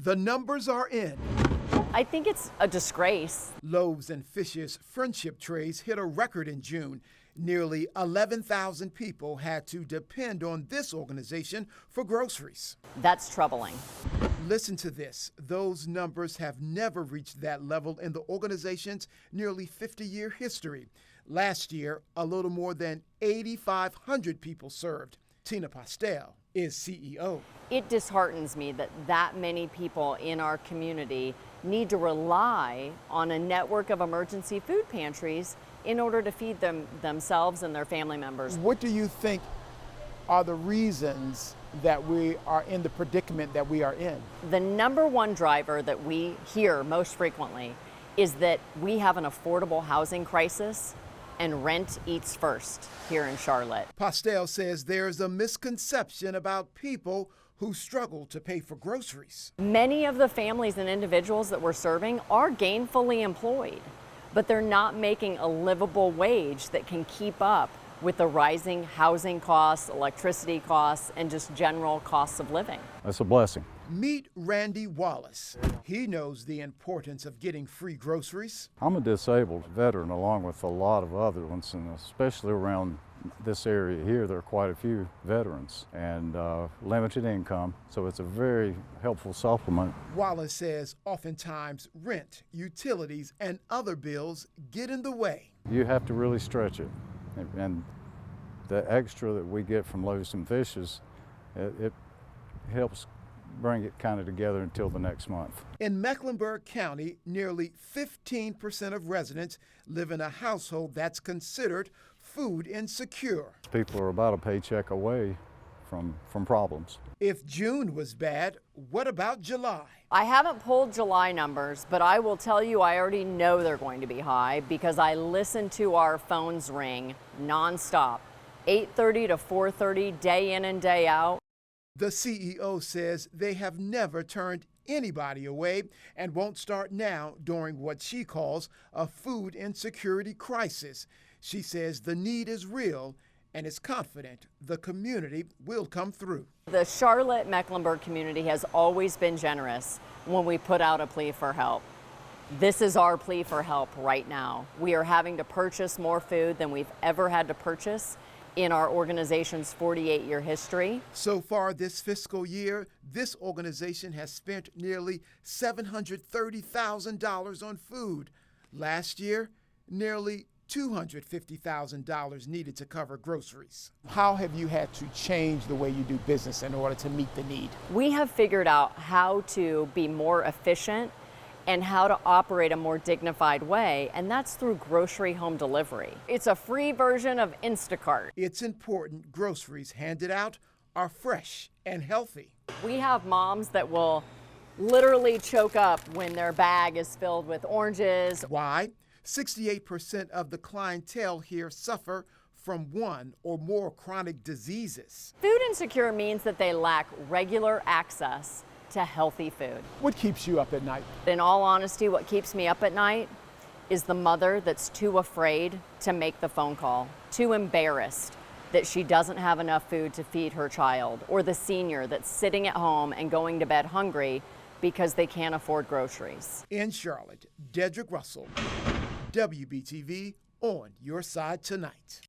The numbers are in. I think it's a disgrace. Loaves and Fishes friendship trays hit a record in June. Nearly 11,000 people had to depend on this organization for groceries. That's troubling. Listen to this. Those numbers have never reached that level in the organization's nearly 50-year history. Last year, a little more than 8,500 people served. Tina Postel is CEO. It disheartens me that that many people in our community need to rely on a network of emergency food pantries in order to feed themselves and their family members. What do you think are the reasons that we are in the predicament that we are in? The number one driver that we hear most frequently is that we have an affordable housing crisis and rent eats first here in Charlotte. Postel says there's a misconception about people who struggle to pay for groceries. Many of the families and individuals that we're serving are gainfully employed, but they're not making a livable wage that can keep up with the rising housing costs, electricity costs, and just general costs of living. That's a blessing. Meet Randy Wallace. He knows the importance of getting free groceries. I'm a disabled veteran along with a lot of other ones, and especially around this area here, there are quite a few veterans and limited income, so it's a very helpful supplement. Wallace says oftentimes rent, utilities, and other bills get in the way. You have to really stretch it, and the extra that we get from Loaves Fishes, it helps bring it kind of together until the next month. In Mecklenburg County, nearly 15% of residents live in a household that's considered food insecure. People are about a paycheck away from problems. If June was bad, what about July? I haven't pulled July numbers, but I will tell you I already know they're going to be high because I listen to our phones ring nonstop, 8:30 to 4:30, day in and day out. The CEO says they have never turned anybody away and won't start now during what she calls a food insecurity crisis. She says the need is real and is confident the community will come through. The Charlotte-Mecklenburg community has always been generous when we put out a plea for help. This is our plea for help right now. We are having to purchase more food than we've ever had to purchase in our organization's 48-year history. So far this fiscal year, this organization has spent nearly $730,000 on food. Last year, nearly $250,000 needed to cover groceries. How have you had to change the way you do business in order to meet the need? We have figured out how to be more efficient and how to operate a more dignified way, and that's through grocery home delivery. It's a free version of Instacart. It's important groceries handed out are fresh and healthy. We have moms that will literally choke up when their bag is filled with oranges. Why? 68% of the clientele here suffer from one or more chronic diseases. Food insecure means that they lack regular access to healthy food. What keeps you up at night? In all honesty, what keeps me up at night is the mother that's too afraid to make the phone call, too embarrassed that she doesn't have enough food to feed her child, or the senior that's sitting at home and going to bed hungry because they can't afford groceries. In Charlotte, Dedrick Russell, WBTV, on your side tonight.